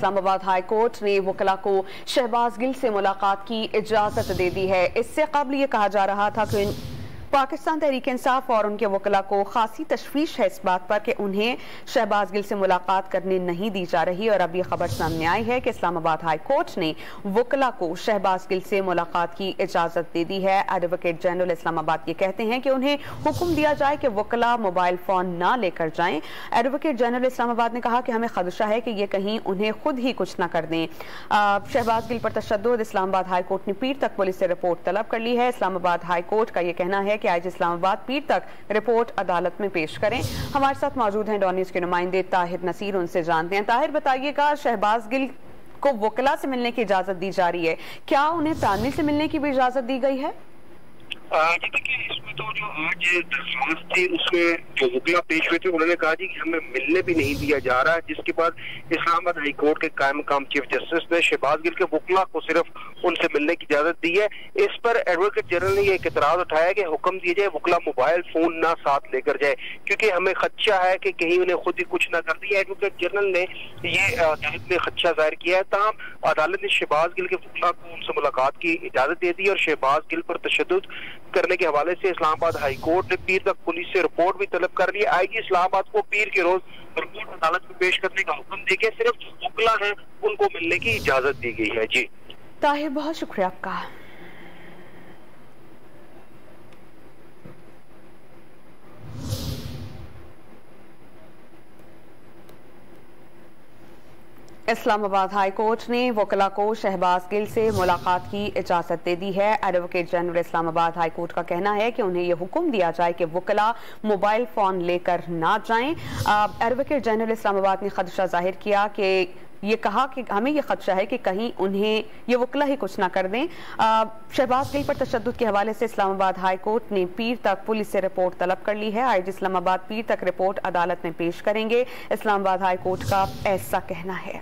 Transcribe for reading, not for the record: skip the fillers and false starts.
Islamabad high court ने वकला को शहबाज गिल से मुलाकात की इजाजत दे दी है। इससे कबल ये कहा जा रहा था कि पाकिस्तान तहरीक इंसाफ और उनके वकला को खासी तशवीश है इस बात पर कि उन्हें शहबाज गिल से मुलाकात करने नहीं दी जा रही, और अब यह खबर सामने आई है कि इस्लामाबाद हाई कोर्ट ने वकला को शहबाज गिल से मुलाकात की इजाजत दे दी है। एडवोकेट जनरल इस्लामाबाद ये कहते हैं कि उन्हें हुक्म दिया जाए कि वकला मोबाइल फोन ना लेकर जाएं। एडवोकेट जनरल इस्लामाबाद ने कहा कि हमें खदशा है कि ये कहीं उन्हें खुद ही कुछ ना कर दें। शहबाज गिल पर तशद्दुद, इस्लामाबाद हाई कोर्ट ने पीर तक पुलिस से रिपोर्ट तलब कर ली है। इस्लामाबाद हाई कोर्ट का यह कहना है कि आज इस्लामाबाद पीर तक रिपोर्ट अदालत में पेश करें। हमारे साथ मौजूद हैं डॉन न्यूज़ के नुमाइंदे ताहिर नसीर, उनसे जानते हैं। ताहिर, बताइएगा, शहबाज गिल को वकला से मिलने की इजाजत दी जा रही है, क्या उन्हें तानवीर से मिलने की भी इजाजत दी गई है? देखिए, इसमें तो जो आज दरख्वास्त थी उसमें जो वकला पेश हुए थे उन्होंने कहा जी कि हमें मिलने भी नहीं दिया जा रहा है, जिसके बाद इस्लामाबाद हाई कोर्ट के कायम मकाम चीफ जस्टिस ने शहबाज गिल के वकला को सिर्फ उनसे मिलने की इजाजत दी है। इस पर एडवोकेट जनरल ने यह एक एतराज उठाया कि हुक्म दिया जाए वकला मोबाइल फोन ना साथ लेकर जाए, क्योंकि हमें खदशा है कि कहीं उन्हें खुद ही कुछ ना कर दिया। एडवोकेट जनरल ने ये खदशा जाहिर किया है। तमाम अदालत ने शहबाज गिल के वकला को उनसे मुलाकात की इजाजत दे दी और शहबाज गिल पर तशद्दुद करने के हवाले से इस्लामाबाद हाई कोर्ट ने पीर तक पुलिस से रिपोर्ट भी तलब कर ली। आईजी इस्लामाबाद को पीर के रोज रिपोर्ट अदालत में पेश करने का हुक्म देके सिर्फ जो वकला है उनको मिलने की इजाजत दी गई है। जी ताहिर, बहुत शुक्रिया आपका। इस्लामाबाद हाई कोर्ट ने वकला को शहबाज गिल से मुलाकात की इजाजत दे दी है। Advocate general Islamabad high court का कहना है कि उन्हें यह हुक्म दिया जाए कि वकला मोबाइल फोन लेकर ना जाएं। एडवोकेट जनरल इस्लामाबाद ने खदशा जाहिर किया कि ये कहा कि हमें यह खदशा है कि कहीं उन्हें ये वकला ही कुछ ना कर दें। शहबाज गिल पर तशद्दुद के हवाले से इस्लामाबाद हाई कोर्ट ने पीर तक पुलिस से रिपोर्ट तलब कर ली है। आईजी इस्लामाबाद पीर तक रिपोर्ट अदालत में पेश करेंगे, इस्लामाबाद हाई कोर्ट का ऐसा कहना है।